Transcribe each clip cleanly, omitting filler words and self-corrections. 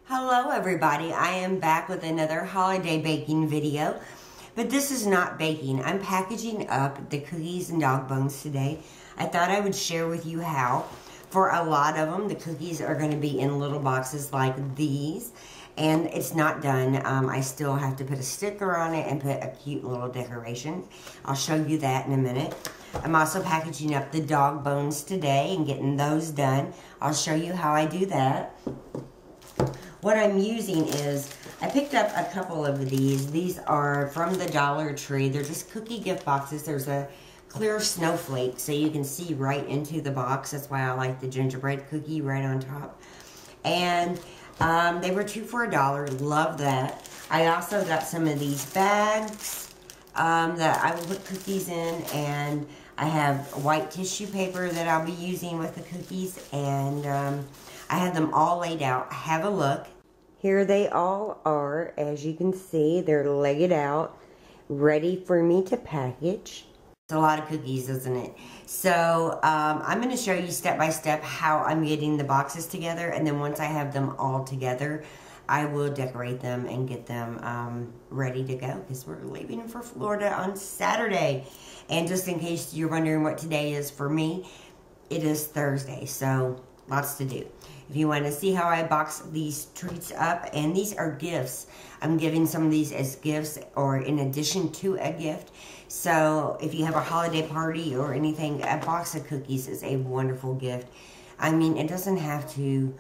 Hello everybody, I am back with another holiday baking video, but this is not baking. I'm packaging up the cookies and dog bones today. I thought I would share with you how. For a lot of them, the cookies are going to be in little boxes like these, and it's not done. I still have to put a sticker on it and put a cute little decoration. I'll show you that in a minute. I'm also packaging up the dog bones today and getting those done. I'll show you how I do that. What I'm using is, I picked up a couple of these. These are from the Dollar Tree. They're just cookie gift boxes. There's a clear snowflake so you can see right into the box. That's why I like the gingerbread cookie right on top. And they were 2 for $1. Love that. I also got some of these bags that I will put cookies in, and I have white tissue paper that I'll be using with the cookies, and I have them all laid out. Have a look. Here they all are. As you can see, they're laid out, ready for me to package. It's a lot of cookies, isn't it? So I'm going to show you step by step how I'm getting the boxes together, and then once I have them all together, I will decorate them and get them ready to go, because we're leaving for Florida on Saturday. And just in case you're wondering what today is for me, it is Thursday, so lots to do. If you want to see how I box these treats up, and these are gifts. I'm giving some of these as gifts or in addition to a gift. So if you have a holiday party or anything, a box of cookies is a wonderful gift. I mean, it doesn't have to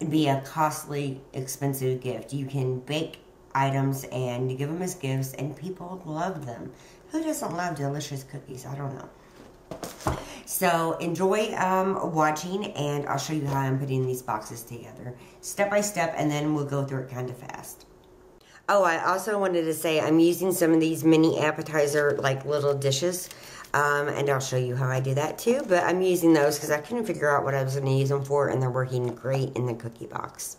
be a costly, expensive gift. You can bake items and you give them as gifts, and people love them. Who doesn't love delicious cookies? I don't know. So enjoy watching, and I'll show you how I'm putting these boxes together step by step, and then we'll go through it kind of fast. Oh, I also wanted to say I'm using some of these mini appetizer like little dishes, and I'll show you how I do that too, but I'm using those because I couldn't figure out what I was going to use them for, and they're working great in the cookie box.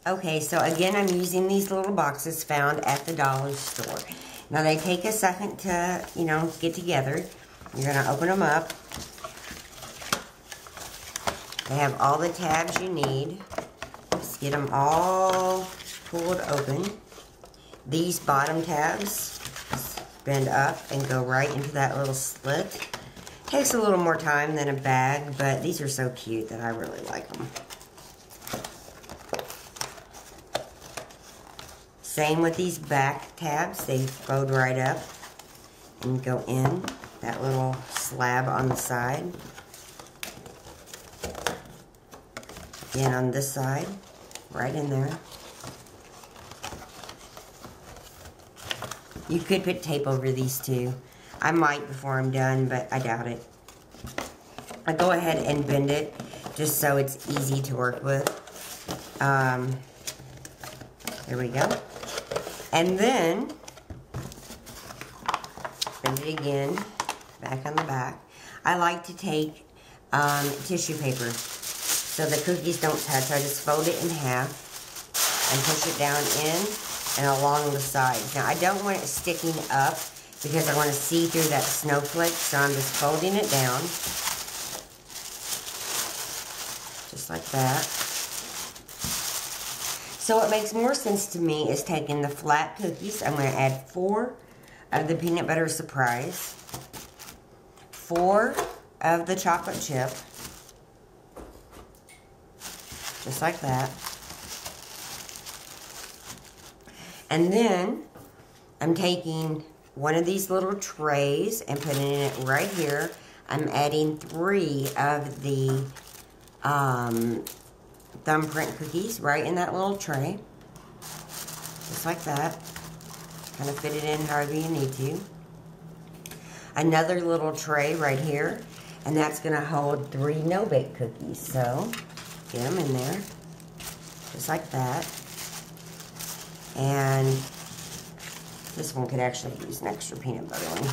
Okay, so again, I'm using these little boxes found at the dollar store. Now they take a second to, you know, get together. You're going to open them up. They have all the tabs you need. Just get them all pulled open. These bottom tabs bend up and go right into that little slit. Takes a little more time than a bag, but these are so cute that I really like them. Same with these back tabs. They fold right up and go in that little slab on the side. Again on this side, right in there. You could put tape over these too. I might before I'm done, but I doubt it. I go ahead and bend it just so it's easy to work with. There we go. And then bend it again, back on the back. I like to take tissue paper so the cookies don't touch. I just fold it in half and push it down in and along the side. Now I don't want it sticking up because I want to see through that snowflake, so I'm just folding it down just like that. So what makes more sense to me is taking the flat cookies. I'm going to add 4 of the peanut butter surprise, 4 of the chocolate chip, just like that. And then I'm taking one of these little trays and putting it right here. I'm adding 3 of the thumbprint cookies right in that little tray, just like that. Kind of fit it in however you need to. Another little tray right here, and that's going to hold 3 no-bake cookies. So get them in there, just like that. And this one could actually use an extra peanut butter one,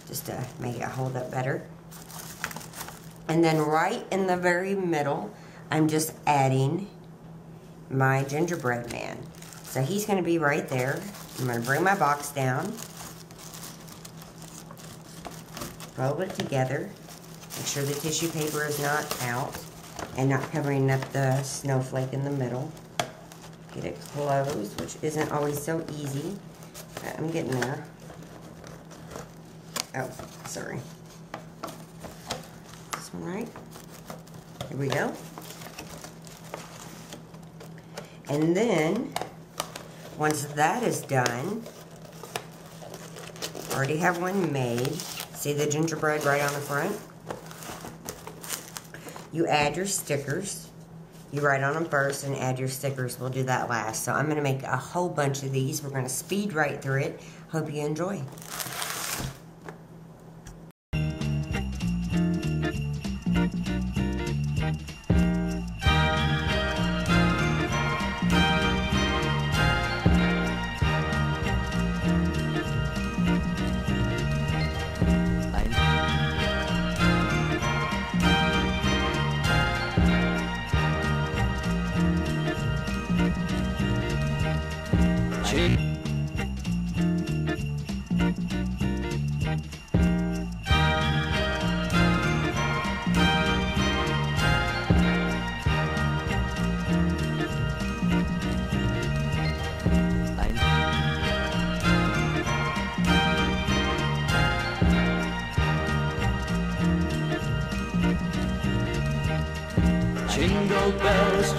just to make it hold up better. And then right in the very middle, I'm just adding my gingerbread man. So he's going to be right there. I'm going to bring my box down, fold it together, make sure the tissue paper is not out, and not covering up the snowflake in the middle. Get it closed, which isn't always so easy. I'm getting there. Oh, sorry. This one right. Here we go. And then, once that is done, I already have one made. See the gingerbread right on the front? You add your stickers. You write on them first and add your stickers. We'll do that last. So I'm going to make a whole bunch of these. We're going to speed right through it. Hope you enjoy.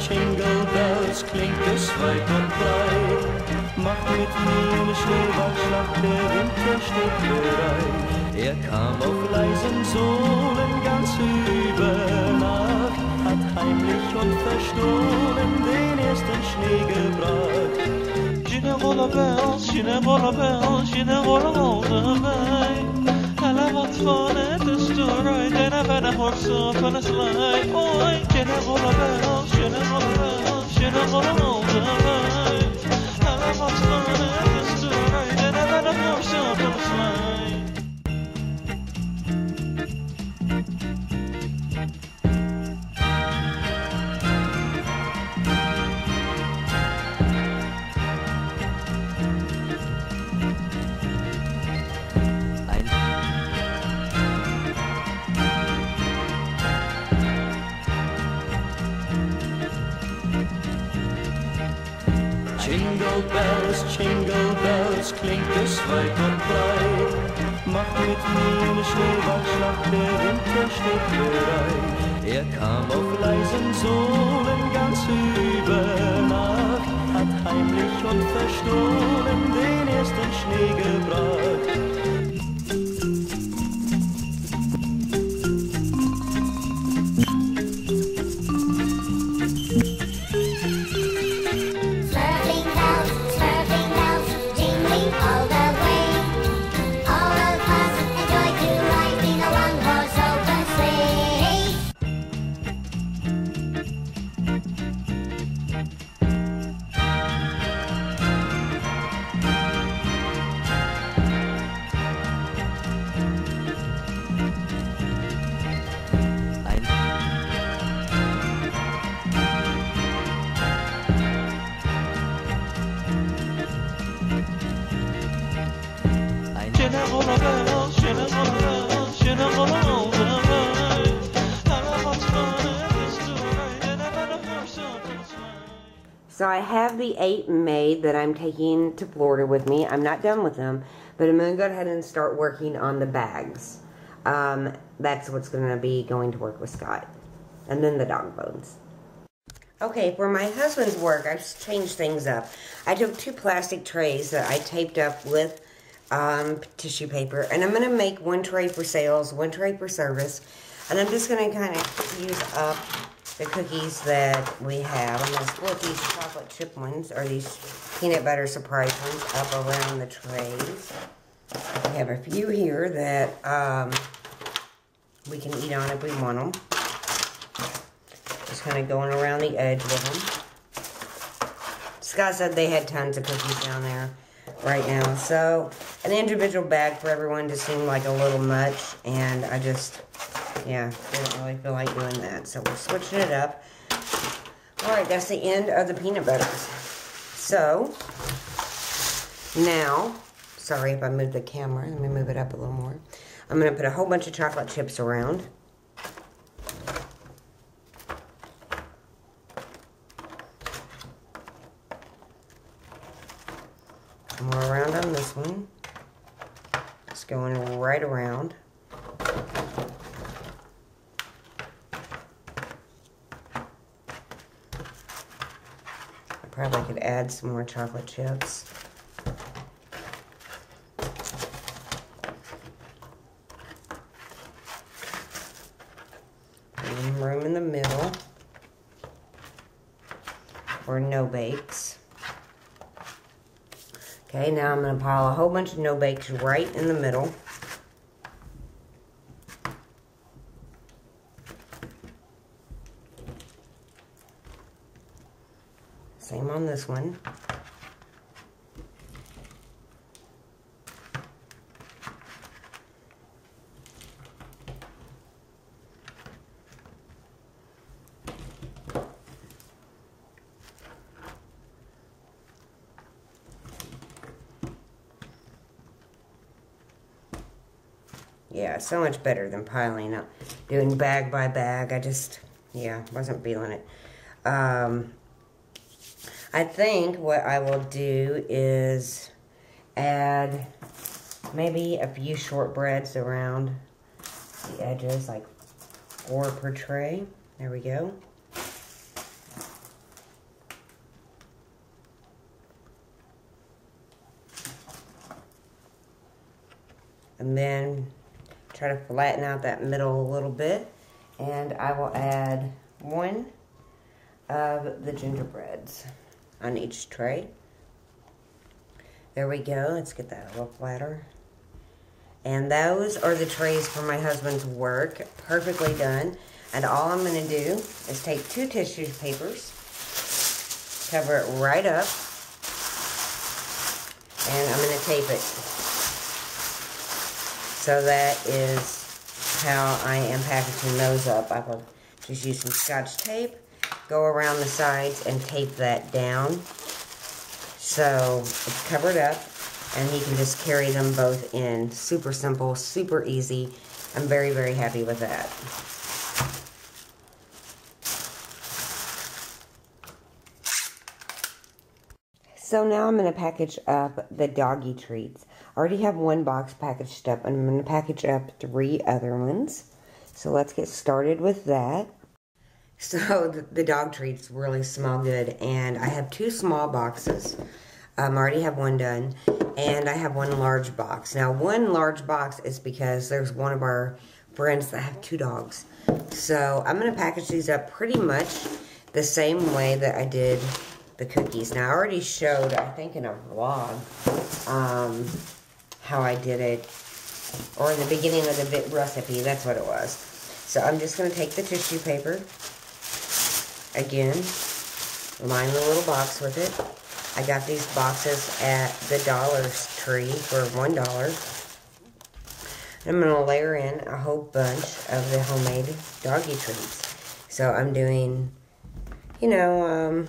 Jingle bells, klingt es weit und breit. Mach mit mir eine Schneeballschlacht, der Winter steht bereit. Kam auf leisen Sohlen ganz über Nacht, hat heimlich und verstohlen den ersten Schnee gebracht. Jingle bells, jingle bells, jingle all the way. Alla wat van het is te rijden en even een horse van een slide. Oi, jingle bells, jingle bells, jingle all the way. Alla wat van het is te rijden en even een horse van een slide. Jingle bells, klingt es weit und breit. Mach mit mir eine Schneeballschlacht, der Winter steht bereit. Kam auf leisen Sohlen ganz über Nacht, hat heimlich und verstohlen den ersten Schnee gebracht. So I have the 8 made that I'm taking to Florida with me. I'm not done with them, but I'm going to go ahead and start working on the bags. That's what's going to be going to work with Scott. And then the dog bones. Okay, for my husband's work, I've changed things up. I took 2 plastic trays that I taped up with tissue paper, and I'm going to make 1 tray for sales, 1 tray for service, and I'm just going to kind of use up the cookies that we have. I'm going to split these chocolate chip ones, or these peanut butter surprise ones, up around the trays. We have a few here that we can eat on if we want them. Just kind of going around the edge with them. Scott said they had tons of cookies down there right now. So, an individual bag for everyone just seemed like a little much, and I just, yeah, didn't really feel like doing that. So, we're switching it up. Alright, that's the end of the peanut butters. So, now, sorry if I moved the camera. Let me move it up a little more. I'm going to put a whole bunch of chocolate chips around. Probably could add some more chocolate chips. And room in the middle for no bakes. Okay, now I'm going to pile a whole bunch of no bakes right in the middle. Same on this one. Yeah, so much better than piling up, doing bag by bag. I just, yeah, wasn't feeling it. I think what I will do is add maybe a few shortbreads around the edges, like 4 per tray. There we go. And then try to flatten out that middle a little bit. And I will add 1 of the gingerbreads on each tray. There we go. Let's get that a little flatter. And those are the trays for my husband's work. Perfectly done. And all I'm going to do is take 2 tissue papers, cover it right up, and I'm going to tape it. So that is how I am packaging those up. I will just use some Scotch tape, go around the sides and tape that down so it's covered up, and he can just carry them both in. Super simple, super easy. I'm very, very happy with that. So now I'm going to package up the doggy treats. I already have 1 box packaged up, and I'm going to package up 3 other ones. So let's get started with that. So the dog treats really smell good, and I have 2 small boxes. I already have 1 done, and I have 1 large box. Now 1 large box is because there's one of our friends that have 2 dogs. So I'm going to package these up pretty much the same way that I did the cookies. Now I already showed, I think in a vlog, how I did it, or in the beginning of the recipe, that's what it was. So I'm just going to take the tissue paper, again, line the little box with it. I got these boxes at the Dollar Tree for $1. I'm going to layer in a whole bunch of the homemade doggy treats. So I'm doing, you know,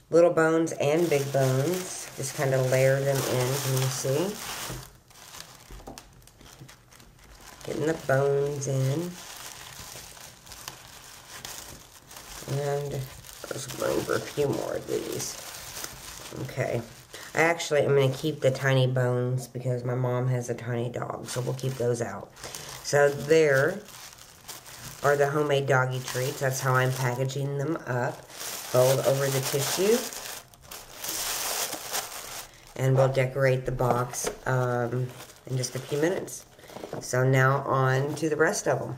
little bones and big bones. Just kind of layer them in, can you see? Getting the bones in. And there's room for a few more of these. Okay. Actually, I'm going to keep the tiny bones because my mom has a tiny dog, so we'll keep those out. So there are the homemade doggy treats. That's how I'm packaging them up. Fold over the tissue. And we'll decorate the box in just a few minutes. So now on to the rest of them.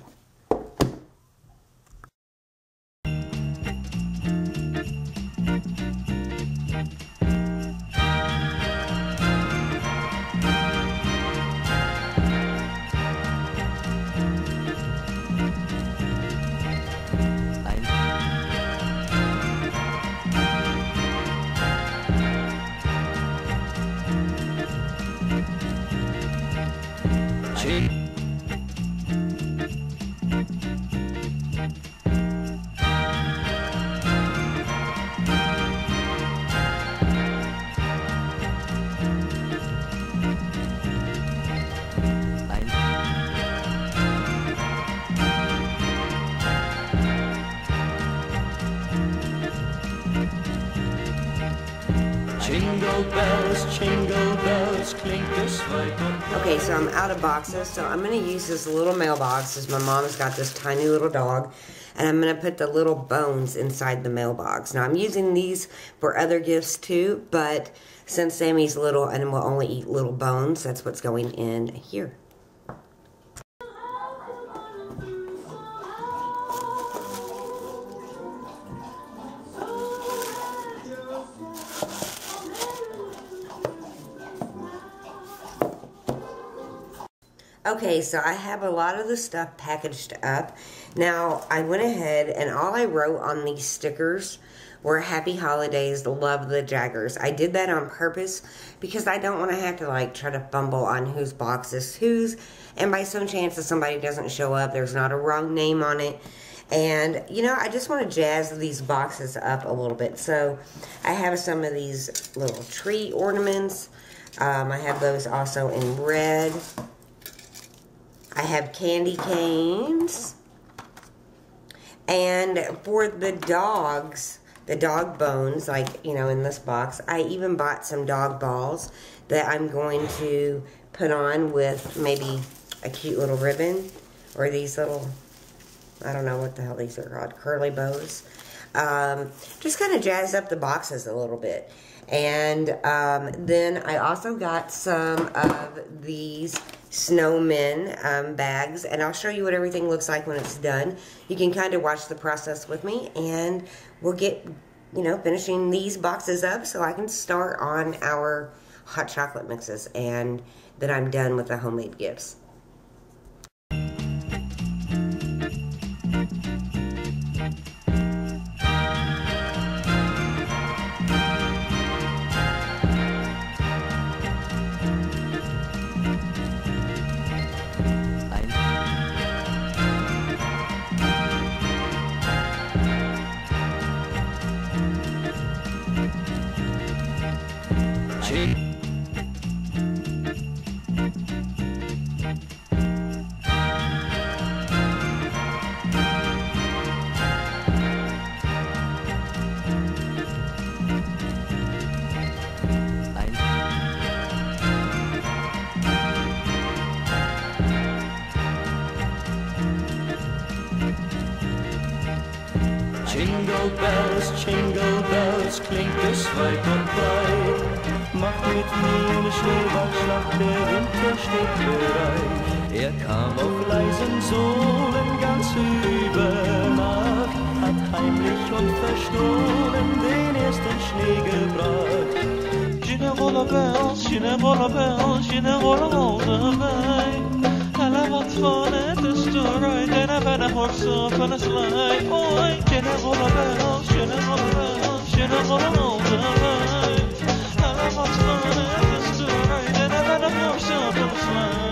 Jingle bells, klingt es weit und breit. Okay, so I'm out of boxes, so I'm going to use this little mailbox, as my mom's got this tiny little dog, and I'm going to put the little bones inside the mailbox. Now, I'm using these for other gifts too, but since Sammy's little and will only eat little bones, that's what's going in here. Okay, so I have a lot of the stuff packaged up. Now, I went ahead and all I wrote on these stickers were Happy Holidays, Love the Jaggers. I did that on purpose because I don't want to have to like try to fumble on whose box is whose. And by some chance that somebody doesn't show up, there's not a wrong name on it. And, you know, I just want to jazz these boxes up a little bit. So I have some of these little tree ornaments. I have those also in red. I have candy canes, and for the dogs, the dog bones, like, you know, in this box, I even bought some dog balls that I'm going to put on with maybe a cute little ribbon, or these little, I don't know what the hell these are called, curly bows. Just kind of jazz up the boxes a little bit. And then I also got some of these snowmen bags, and I'll show you what everything looks like when it's done. You can kind of watch the process with me, and we'll get, you know, finishing these boxes up so I can start on our hot chocolate mixes, and then I'm done with the homemade gifts. Jingle bells, klingt es weit und breit. Mach mit mir eine Schneeballschlacht, der Winter steht bereit. Kam auf leisen Sohlen ganz über Nacht, hat heimlich und verstohlen den ersten Schnee gebracht. Jingle bells, all the way. Alla wat van het is te rijden en er bijna horse van het slide. Oi, jingle bells, all the way. Alla wat van het is te rijden en er bijna horse van het slide.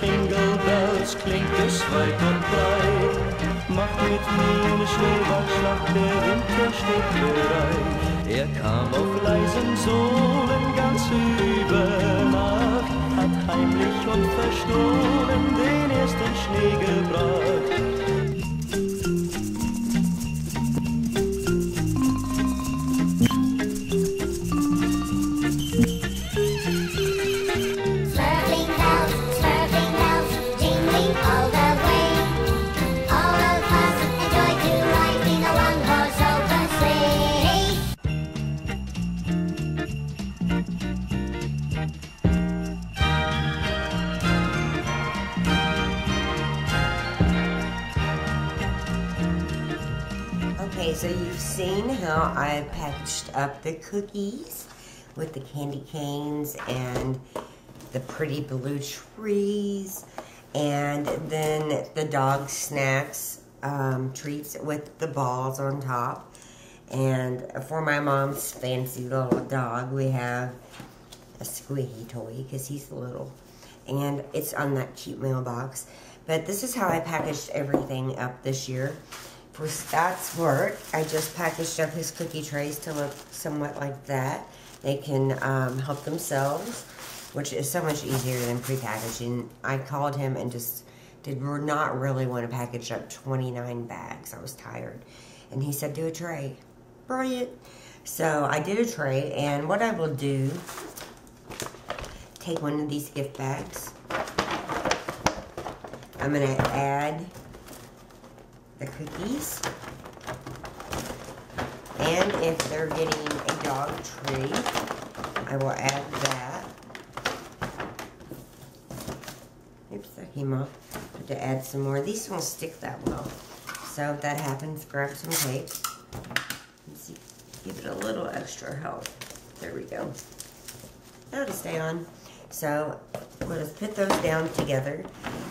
Jingle bells, klingt es weit und breit. Mach mit mir eine Schneeballschlacht, der Winter steht bereit. Kam auf leisen Sohlen ganz über Nacht, hat heimlich und verstohlen den ersten Schnee gebracht. Okay, so you've seen how I've packaged up the cookies with the candy canes and the pretty blue trees, and then the dog snacks treats with the balls on top. And for my mom's fancy little dog, we have a squeaky toy because he's little. and it's on that cute mailbox. But this is how I packaged everything up this year. For Scott's work, I just packaged up his cookie trays to look somewhat like that. They can help themselves, which is so much easier than pre-packaging. I called him and just did not really want to package up 29 bags. I was tired. And he said, do a tray. Brilliant. So I did a tray, and what I will do, take one of these gift bags. I'm going to add the cookies. And if they're getting a dog treat, I will add that. Oops, that came off. I have to add some more. These won't stick that well. So if that happens, grab some tape. Let's see, give it a little extra help. There we go. That'll stay on. So we'll just put those down together.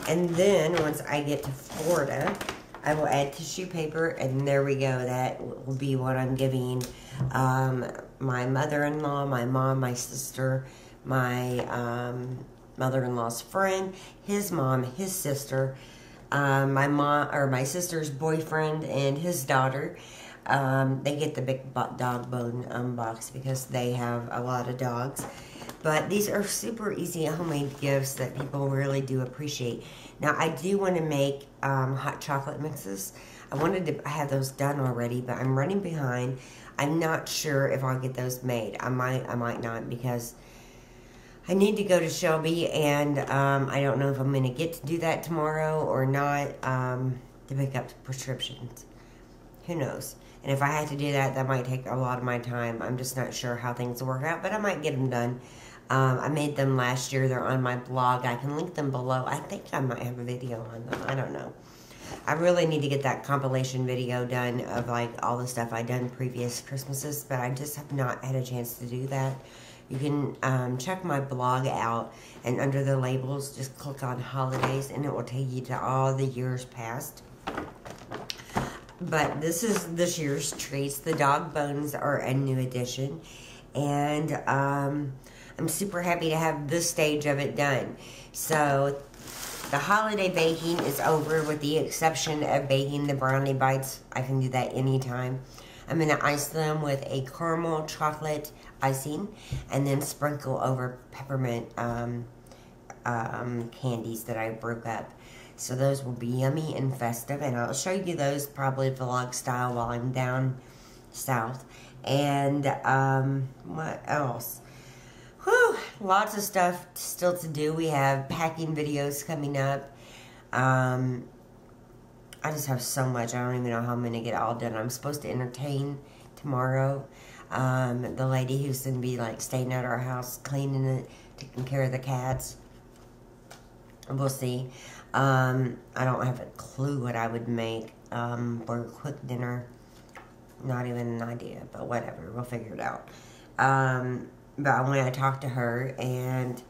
And then once I get to Florida, I will add tissue paper, and there we go. That will be what I'm giving my mother-in-law, my mom, my sister, my mother-in-law's friend, his mom, his sister, my sister's boyfriend, and his daughter. They get the big dog bone box because they have a lot of dogs. But these are super easy homemade gifts that people really do appreciate. Now, I do want to make hot chocolate mixes. I wanted to have those done already, but I'm running behind. I'm not sure if I'll get those made. I might not, because I need to go to Shelby, and I don't know if I'm going to get to do that tomorrow or not, to pick up prescriptions. Who knows? And if I had to do that, that might take a lot of my time. I'm just not sure how things will work out, but I might get them done. I made them last year. They're on my blog. I can link them below. I think I might have a video on them. I don't know. I really need to get that compilation video done of like all the stuff I've done previous Christmases, but I just have not had a chance to do that. You can check my blog out, and under the labels, just click on holidays, and it will take you to all the years past. But this is this year's treats. The dog bones are a new addition, and I'm super happy to have this stage of it done. So the holiday baking is over, with the exception of baking the brownie bites. I can do that anytime. I'm going to ice them with a caramel chocolate icing, and then sprinkle over peppermint candies that I broke up. So those will be yummy and festive, and I'll show you those probably vlog style while I'm down south. And what else? Whew, lots of stuff still to do. We have packing videos coming up. I just have so much. I don't even know how I'm going to get it all done. I'm supposed to entertain tomorrow. The lady who's going to be like staying at our house, cleaning it, taking care of the cats. We'll see. I don't have a clue what I would make for a quick dinner. Not even an idea, but whatever. We'll figure it out. But I want to talk to her, and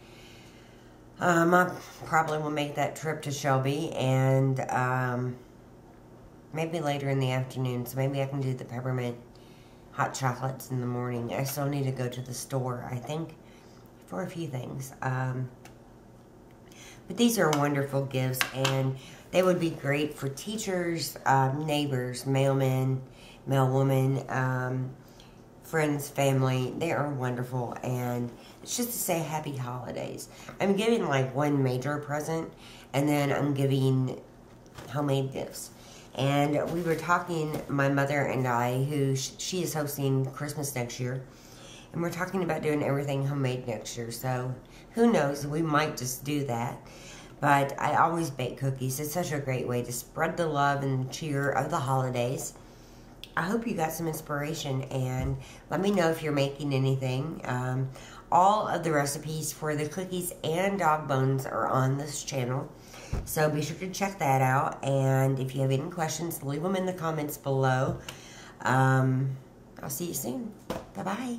I probably will make that trip to Shelby, and maybe later in the afternoon. So maybe I can do the peppermint hot chocolates in the morning. I still need to go to the store, I think, for a few things. But these are wonderful gifts, and they would be great for teachers, neighbors, mailmen, mailwomen, friends, family. They are wonderful, and it's just to say happy holidays. I'm giving like one major present, and then I'm giving homemade gifts. And we were talking, my mother and I, who she is hosting Christmas next year, and we're talking about doing everything homemade next year. So who knows, we might just do that. But I always bake cookies. It's such a great way to spread the love and cheer of the holidays. I hope you got some inspiration, and let me know if you're making anything. All of the recipes for the cookies and dog bones are on this channel, so be sure to check that out. And if you have any questions, leave them in the comments below. I'll see you soon. Bye-bye.